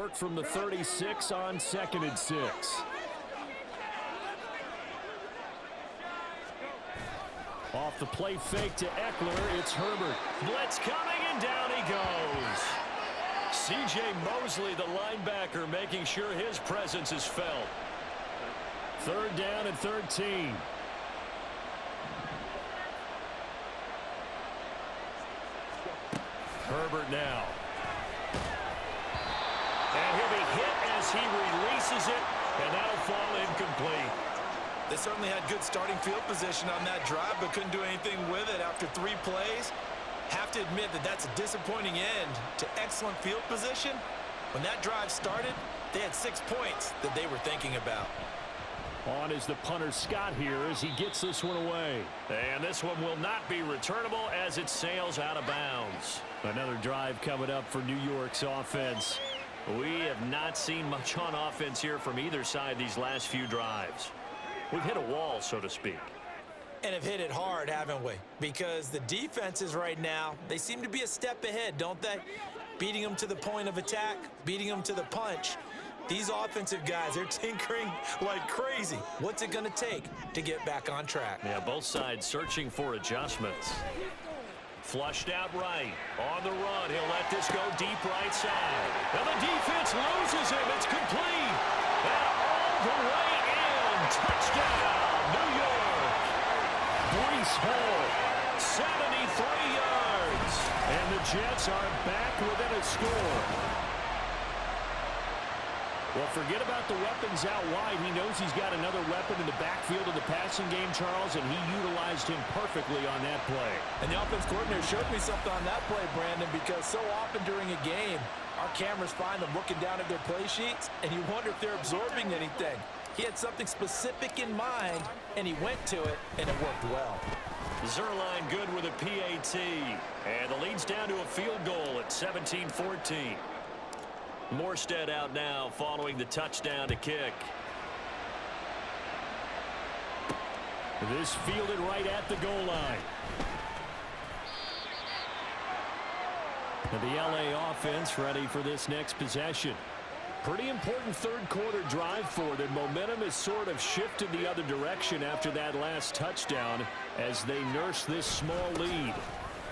work from the 36 on 2nd and 6. Off the play fake to Eckler, it's Herbert. Blitz coming, and down he goes. C.J. Mosley, the linebacker, making sure his presence is felt. 3rd down and 13. Herbert now. And he'll be hit as he releases it, and that'll fall incomplete. They certainly had good starting field position on that drive, but couldn't do anything with it after 3 plays. Have to admit that that's a disappointing end to excellent field position. When that drive started, they had 6 points that they were thinking about. On is the punter Scott here as he gets this one away. And this one will not be returnable as it sails out of bounds. Another drive coming up for New York's offense. We have not seen much on offense here from either side these last few drives. We've hit a wall, so to speak. And have hit it hard, haven't we? Because the defenses right now, they seem to be a step ahead, don't they? Beating them to the point of attack, beating them to the punch. These offensive guys, they're tinkering like crazy. What's it going to take to get back on track? Yeah, both sides searching for adjustments. Flushed out right. On the run, he'll let this go deep right side. And the defense loses him. It's complete. And all the way in. Touchdown, New York. Breece Hall, 73 yards. And the Jets are back within a score. Well, forget about the weapons out wide. He knows he's got another weapon in the backfield of the passing game, Charles, and he utilized him perfectly on that play. And the offense coordinator showed me something on that play, Brandon, because so often during a game, our cameras find them looking down at their play sheets, and you wonder if they're absorbing anything. He had something specific in mind, and he went to it, and it worked well. Zerline good with a PAT, and the lead's down to a field goal at 17-14. Morstead out now following the touchdown to kick. This fielded right at the goal line. And the LA offense ready for this next possession. Pretty important third quarter drive for them. Momentum has sort of shifted the other direction after that last touchdown as they nurse this small lead.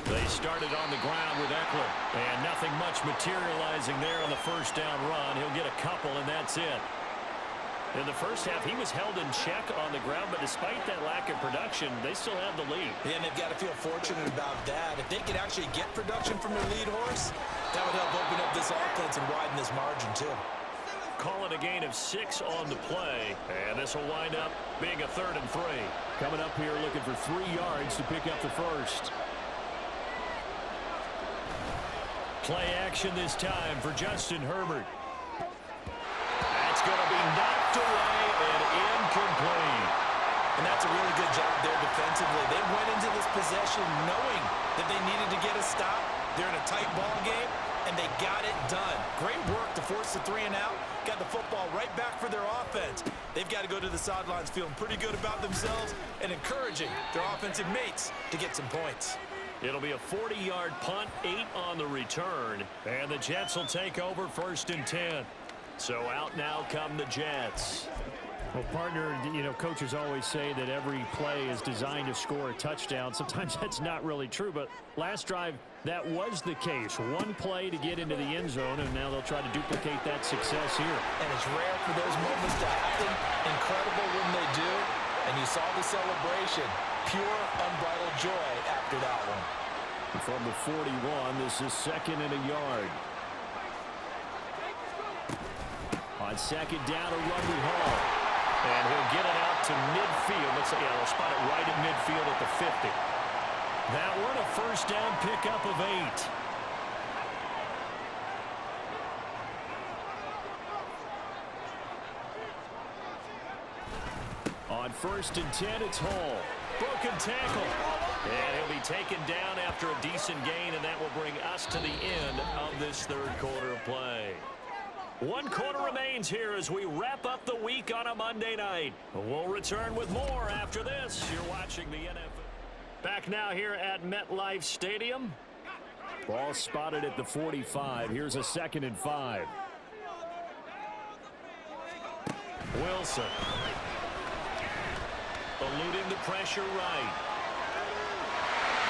They started on the ground with Eckler, and nothing much materializing there on the first down run. He'll get a couple, and that's it. In the first half, he was held in check on the ground, but despite that lack of production, they still have the lead. Yeah, and they've got to feel fortunate about that. If they could actually get production from their lead horse, that would help open up this offense and widen this margin, too. Call it a gain of 6 on the play, and this will wind up being a 3rd and 3. Coming up here looking for 3 yards to pick up the first. Play action this time for Justin Herbert. That's going to be knocked away and incomplete. And that's a really good job there defensively. They went into this possession knowing that they needed to get a stop. They're in a tight ball game, and they got it done. Great work to force the 3 and out. Got the football right back for their offense. They've got to go to the sidelines feeling pretty good about themselves and encouraging their offensive mates to get some points. It'll be a 40-yard punt, 8 on the return, and the Jets will take over 1st and 10. So out now come the Jets. Well, partner, you know, coaches always say that every play is designed to score a touchdown. Sometimes that's not really true, but last drive, that was the case. One play to get into the end zone, and now they'll try to duplicate that success here. And it's rare for those moments to happen. Incredible when they do. And you saw the celebration. Pure, unbridled joy after that one. From the 41, this is 2nd and a yard. On 2nd down, a run with Hall. And he'll get it out to midfield. Looks like they'll spot it right at midfield at the 50. That one, a 1st down pickup of 8. On 1st and 10, it's Hall. Broken tackle. And he'll be taken down after a decent gain, and that will bring us to the end of this 3rd quarter of play. 1 quarter remains here as we wrap up the week on a Monday night. We'll return with more after this. You're watching the NFL. Back now here at MetLife Stadium. Ball spotted at the 45. Here's a 2nd and 5. Wilson. Eluding the pressure right.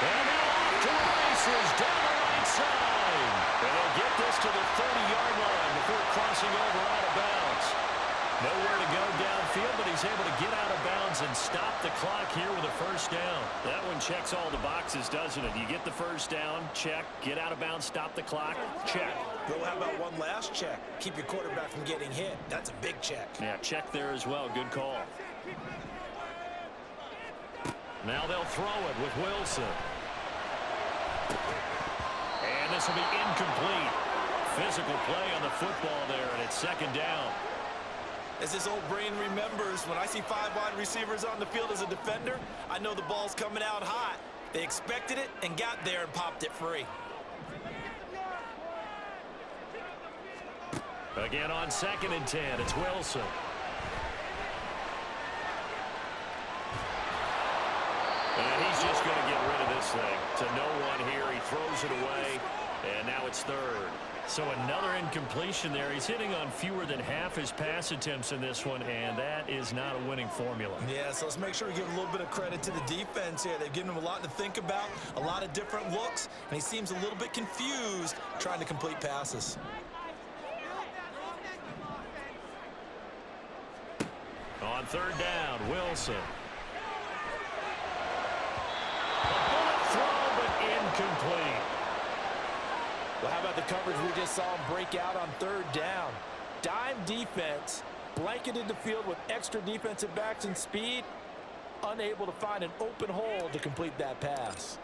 And now off to the races down the right side. And they'll get this to the 30-yard line before crossing over out of bounds. Nowhere to go downfield, but he's able to get out of bounds and stop the clock here with a first down. That one checks all the boxes, doesn't it? You get the first down, check. Get out of bounds, stop the clock, check. Well, how about one last check? Keep your quarterback from getting hit. That's a big check. Yeah, check there as well. Good call. Now they'll throw it with Wilson. And this will be incomplete. Physical play on the football there, and it's second down. As this old brain remembers, when I see 5 wide receivers on the field as a defender, I know the ball's coming out hot. They expected it and got there and popped it free. Again on 2nd and 10, it's Wilson. And he's just going to get rid of this thing. To no one here, he throws it away, and now it's third. So another incompletion there. He's hitting on fewer than half his pass attempts in this one, and that is not a winning formula. Yeah, so let's make sure we give a little bit of credit to the defense here. They've given him a lot to think about, a lot of different looks, and he seems a little bit confused trying to complete passes. On 3rd down, Wilson. A bullet throw, but incomplete. Well, how about the coverage we just saw him break out on 3rd down? Dime defense, blanketed the field with extra defensive backs and speed, unable to find an open hole to complete that pass.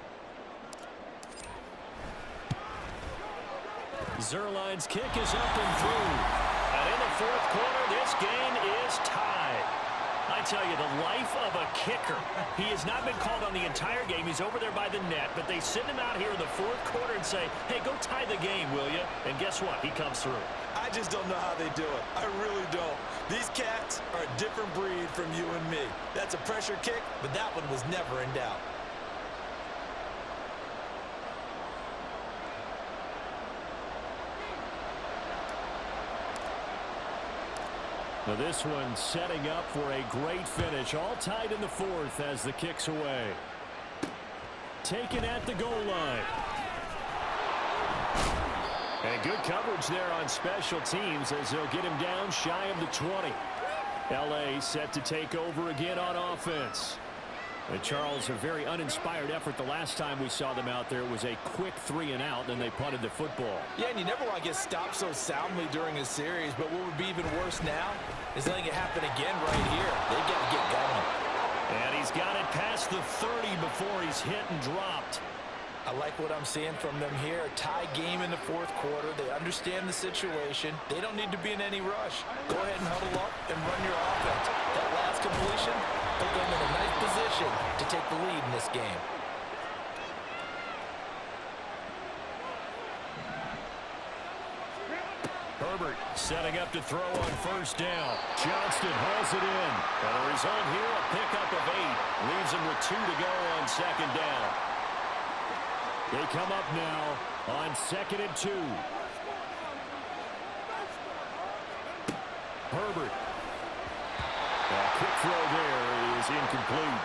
Zerline's kick is up and through. And in the 4th quarter, this game is tied. I tell you, the life of a kicker. He has not been called on the entire game. He's over there by the net, but they send him out here in the 4th quarter and say, hey, go tie the game, will you? And guess what? He comes through. I just don't know how they do it. I really don't. These cats are a different breed from you and me. That's a pressure kick, but that one was never in doubt. Well, this one setting up for a great finish. All tied in the 4th as the kick's away. Taken at the goal line. And good coverage there on special teams as they'll get him down shy of the 20. L.A. set to take over again on offense. And Charles, a very uninspired effort the last time we saw them out there. It was a quick 3 and out, then they punted the football. Yeah, and you never want to get stopped so soundly during a series, but what would be even worse now is letting it happen again right here. They've got to get going. And he's got it past the 30 before he's hit and dropped. I like what I'm seeing from them here. A tie game in the 4th quarter. They understand the situation. They don't need to be in any rush. Go ahead and huddle up and run your offense. That last completion put them in a nice position to take the lead in this game. Herbert setting up to throw on 1st down. Johnston hauls it in. And the result here, a pickup of 8. Leaves him with 2 to go on 2nd down. They come up now on 2nd and 2. Herbert. A quick throw there is incomplete.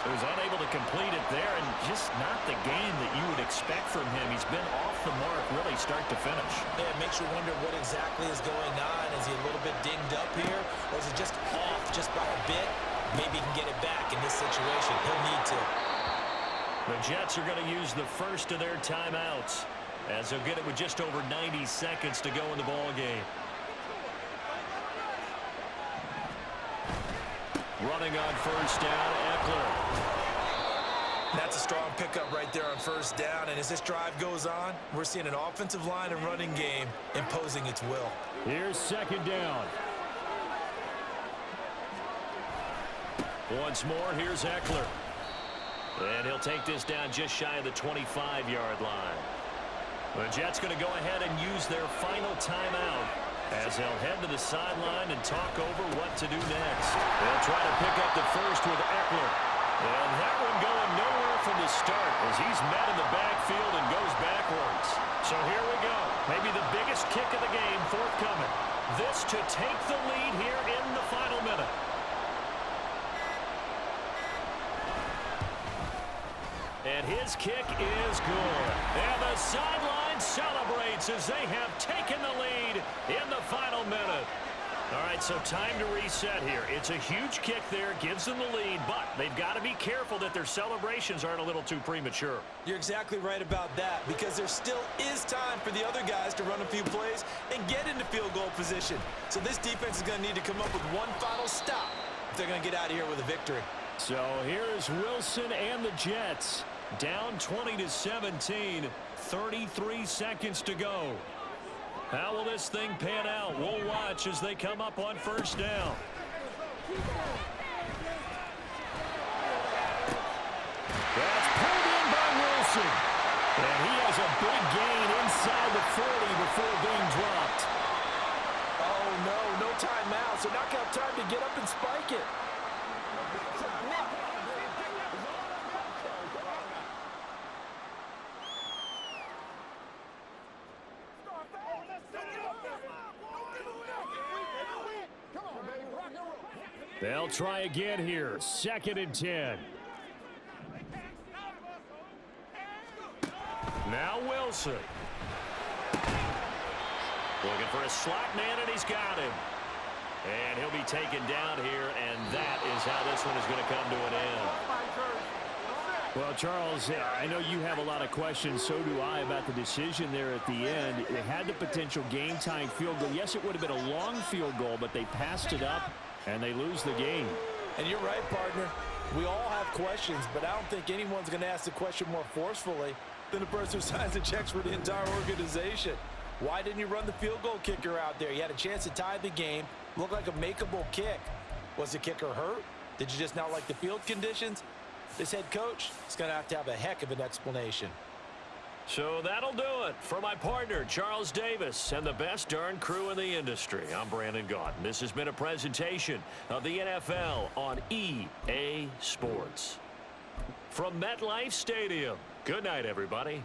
He was unable to complete it there, and just not the game that you would expect from him. He's been off the mark really start to finish. Yeah, it makes you wonder what exactly is going on. Is he a little bit dinged up here, or is it just off just by a bit? Maybe he can get it back in this situation. He'll need to. The Jets are going to use the first of their timeouts as they'll get it with just over 90 seconds to go in the ball game. Running on 1st down, Eckler. That's a strong pickup right there on 1st down, and as this drive goes on, we're seeing an offensive line and running game imposing its will. Here's 2nd down. Once more, here's Eckler. And he'll take this down just shy of the 25-yard line. The Jets going to go ahead and use their final timeout as they'll head to the sideline and talk over what to do next. They'll try to pick up the first with Eckler. And that one going nowhere from the start as he's met in the backfield and goes backwards. So here we go. Maybe the biggest kick of the game forthcoming. This to take the lead here in the final minute. And his kick is good. And the sideline celebrates as they have taken the lead in the final minute. All right, so time to reset here. It's a huge kick there, gives them the lead, but they've got to be careful that their celebrations aren't a little too premature. You're exactly right about that, because there still is time for the other guys to run a few plays and get into field goal position. So this defense is going to need to come up with one final stop if they're going to get out of here with a victory. So here's Wilson and the Jets. Down 20-17, 33 seconds to go. How will this thing pan out? We'll watch as they come up on first down. That's pulled in by Wilson. And he has a big gain inside the 40 before being dropped. Oh, no timeout. So not got time to get up and spike it. They'll try again here. 2nd and 10. Now Wilson. Looking for a slot man, and he's got him. And he'll be taken down here, and that is how this one is going to come to an end. Well, Charles, I know you have a lot of questions. So do I about the decision there at the end. It had the potential game-tying field goal. Yes, it would have been a long field goal, but they passed it up, and they lose the game. And you're right, partner. We all have questions, but I don't think anyone's going to ask the question more forcefully than the person who signs the checks for the entire organization. Why didn't you run the field goal kicker out there? You had a chance to tie the game. Looked like a makeable kick. Was the kicker hurt? Did you just not like the field conditions? This head coach is going to have a heck of an explanation. So that'll do it for my partner, Charles Davis, and the best darn crew in the industry. I'm Brandon Gaudin. This has been a presentation of the NFL on EA Sports. From MetLife Stadium, good night, everybody.